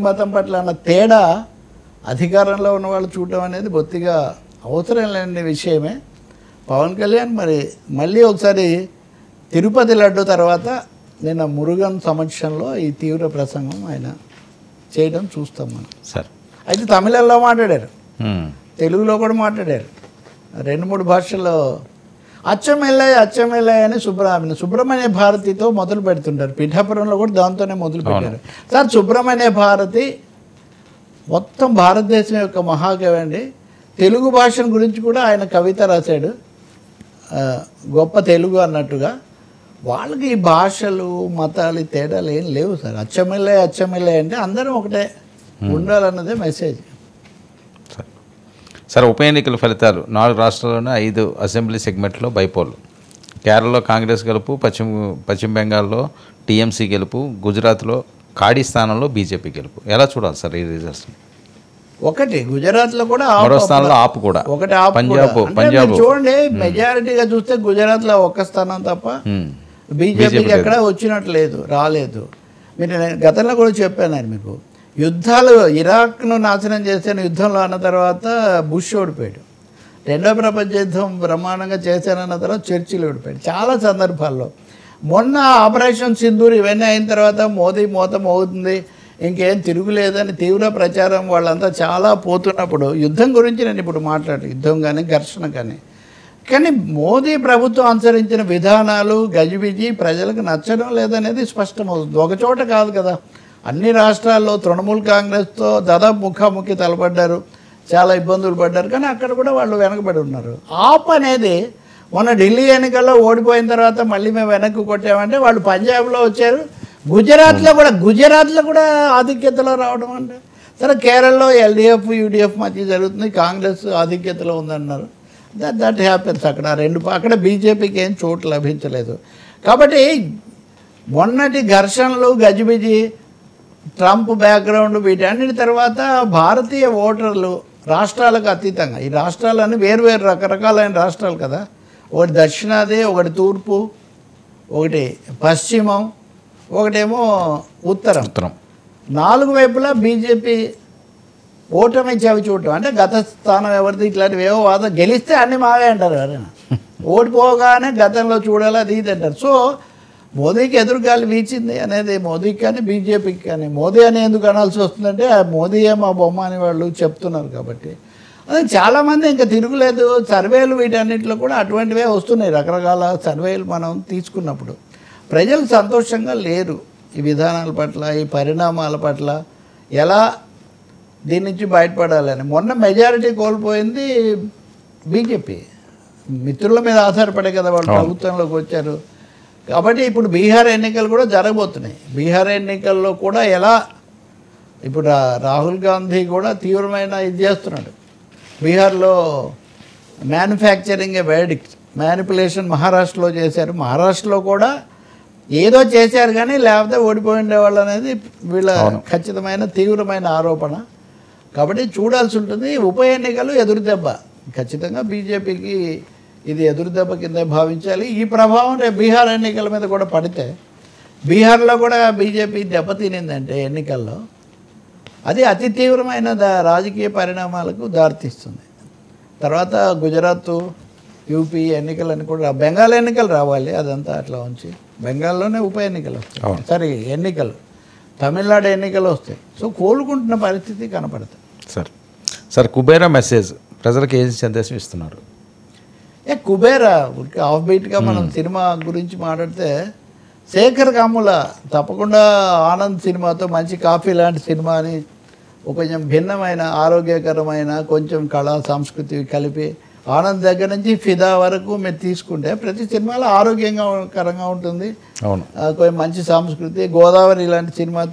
మతం పట్ల అన్న తేడా అధికారంలో ఉన్న వాళ్ళు చూడటం అనేది బొత్తిగా అవసరం లేని విషయమే. పవన్ కళ్యాణ్ మరి మళ్ళీ ఒకసారి తిరుపతి లడ్డు తర్వాత నిన్న మురుగన్ సమక్షంలో ఈ తీవ్ర ప్రసంగం ఆయన చేయడం చూస్తాం మనం. సార్ అయితే తమిళంలో మాట్లాడారు, తెలుగులో కూడా మాట్లాడారు, 2-3 భాషల్లో. అచ్చమెల్లయ్య అని సుబ్రహ్మణ్య భారతితో మొదలు పెడుతుంటారు. పిఠాపురంలో కూడా దాంతోనే మొదలు పెట్టారు. సార్ సుబ్రహ్మణ్య భారతి మొత్తం భారతదేశం యొక్క మహాకవి అండి. తెలుగు భాషను గురించి కూడా ఆయన కవిత రాశాడు, గొప్ప తెలుగు అన్నట్టుగా. వాళ్ళకి ఈ భాషలు మతాలు తేడాలు ఏం లేవు సార్. అచ్చమెల్లయ్య అంటే అందరం ఒకటే ఉండాలన్నదే మెసేజ్. సార్ ఉప ఎన్నికల ఫలితాలు 4 రాష్ట్రాల్లోనే 5 అసెంబ్లీ సెగ్మెంట్లో బైపోల్. కేరళలో కాంగ్రెస్ గెలుపు, పశ్చిమ బెంగాల్లో టీఎంసీ గెలుపు, గుజరాత్లో ఖాళీ స్థానంలో బీజేపీ గెలుపు. ఎలా చూడాలి సార్ ఈ రిజల్ట్స్? ఒకటి గుజరాత్లో కూడా మరో స్థానంలో ఆపు కూడా, ఒకటి పంజాబ్ చూడండి. మెజారిటీగా చూస్తే గుజరాత్లో ఒక్క స్థానం తప్ప బీజేపీకి ఎక్కడ వచ్చినట్టు లేదు, రాలేదు. మీరు గతంలో కూడా చెప్పాను మీకు, యుద్ధాలు ఇరాక్ను నాశనం చేసిన యుద్ధంలో అన్న తర్వాత బుష్ ఓడిపోయాడు, రెండో ప్రపంచ యుద్ధం బ్రహ్మాండంగా చేశానన్న తర్వాత చర్చిలు ఓడిపోయాడు చాలా సందర్భాల్లో. మొన్న ఆపరేషన్ సింధూర్ ఇవన్నీ అయిన తర్వాత మోదీ మోతం అవుతుంది, ఇంకేం తిరుగులేదని తీవ్ర ప్రచారం వాళ్ళంతా చాలా పోతున్నప్పుడు యుద్ధం గురించి నేను ఇప్పుడు యుద్ధం కానీ ఘర్షణ కానీ మోదీ ప్రభుత్వం అనుసరించిన విధానాలు గజిబిజి ప్రజలకు నచ్చడం లేదనేది స్పష్టమవుతుంది. ఒకచోట కాదు కదా, అన్ని రాష్ట్రాల్లో తృణమూల్ కాంగ్రెస్తో దాదాపు ముఖాముఖి తలపడ్డారు, చాలా ఇబ్బందులు పడ్డారు. కానీ అక్కడ కూడా వాళ్ళు వెనకబడి ఉన్నారు. ఆప్ అనేది మొన్న ఢిల్లీ ఎన్నికల్లో ఓడిపోయిన తర్వాత మళ్ళీ మేము వెనక్కి కొట్టామంటే వాళ్ళు పంజాబ్లో వచ్చారు, గుజరాత్లో కూడా ఆధిక్యతలో రావడం అంటే. సరే కేరళలో ఎల్డీఎఫ్ యూడీఎఫ్ మధ్య జరుగుతుంది, కాంగ్రెస్ ఆధిక్యతలో ఉందన్నారు. That happens. అక్కడ బీజేపీకి ఏం చోటు లభించలేదు. కాబట్టి మొన్నటి ఘర్షణలు గజిబిజి ట్రంప్ బ్యాక్గ్రౌండ్ వీటన్నిటి తర్వాత భారతీయ ఓటర్లు రాష్ట్రాలకు అతీతంగా, ఈ రాష్ట్రాలన్నీ వేరువేరు రకరకాలైన రాష్ట్రాలు కదా, ఒకటి దక్షిణాది, ఒకటి తూర్పు, ఒకటి పశ్చిమం, ఒకటేమో ఉత్తరం. 4 వైపులా బీజేపీ ఓటమి చవి చూడటం అంటే గత స్థానం ఎవరిది ఇట్లాంటివి ఏవో వాదం, గెలిస్తే అన్నీ మావే అంటారు ఎవరైనా, ఓడిపోగానే గతంలో చూడాలి అది ఇది అంటారు. సో మోదీకి ఎదురుగాలి వీచింది అనేది మోదీకి కానీ బీజేపీకి కానీ. మోదీ అని ఎందుకు అనాల్సి వస్తుందంటే మోదీయే మా బొమ్మ అని వాళ్ళు చెప్తున్నారు కాబట్టి. అదే చాలామంది ఇంకా తిరుగులేదు. సర్వేలు వీటన్నిటిలో కూడా అటువంటివే వస్తున్నాయి, రకరకాల సర్వేలు మనం తీసుకున్నప్పుడు. ప్రజలు సంతోషంగా లేరు ఈ విధానాల పట్ల, ఈ పరిణామాల పట్ల, ఎలా దీని నుంచి బయటపడాలని. మొన్న మెజారిటీ కోల్పోయింది బీజేపీ, మిత్రుల మీద ఆధారపడే కదా వాళ్ళు ప్రభుత్వంలోకి వచ్చారు. కాబట్టి ఇప్పుడు బీహార్ ఎన్నికలు కూడా జరగబోతున్నాయి. బీహార్ ఎన్నికల్లో కూడా ఎలా ఇప్పుడు రాహుల్ గాంధీ కూడా తీవ్రమైన ఇది చేస్తున్నాడు. బీహార్లో మ్యానుఫ్యాక్చరింగ్ ఏ వెర్డిక్ట్, మ్యానిపులేషన్ మహారాష్ట్రలో చేశారు. మహారాష్ట్రలో కూడా ఏదో చేశారు కానీ లేకపోతే ఓడిపోయి ఉండేవాళ్ళు అనేది వీళ్ళ ఖచ్చితమైన తీవ్రమైన ఆరోపణ. కాబట్టి చూడాల్సి ఉంటుంది. ఉప ఎన్నికలు ఎదురుదెబ్బ, ఖచ్చితంగా బీజేపీకి ఇది ఎదురుదెబ్బ కింద భావించాలి. ఈ ప్రభావం రేపు బీహార్ ఎన్నికల మీద కూడా పడితే, బీహార్లో కూడా బీజేపీ దెబ్బతినిందంటే ఎన్నికల్లో, అది అతి తీవ్రమైన రాజకీయ పరిణామాలకు దారితీస్తుంది. తర్వాత గుజరాత్, యూపీ ఎన్నికలని కూడా, బెంగాల్ ఎన్నికలు రావాలి, అదంతా అట్లా ఉంచి బెంగాల్లోనే ఉప ఎన్నికలు వస్తాయి, సరే ఎన్నికలు, తమిళనాడు ఎన్నికలు వస్తాయి. సో కోలుకుంటున్న పరిస్థితి కనపడుతుంది. సార్ కుబేరా మెసేజ్ ప్రజలకు ఏం సందేశం ఇస్తున్నారు? కుబేరా ఆఫ్ బీట్గా మనం సినిమా గురించి మాట్లాడితే, శేఖర్ కమ్ముల తప్పకుండా ఆనంద్ సినిమాతో మంచి కాఫీ లాంటి సినిమా అని కొంచెం భిన్నమైన ఆరోగ్యకరమైన కొంచెం కళా సంస్కృతి కలిపి, ఆనంద్ దగ్గర నుంచి ఫిదా వరకు మీరు తీసుకుంటే ప్రతి సినిమాలో ఆరోగ్యంగా కరంగా ఉంటుంది, కొంచెం మంచి సంస్కృతి. గోదావరి ఇలాంటి సినిమా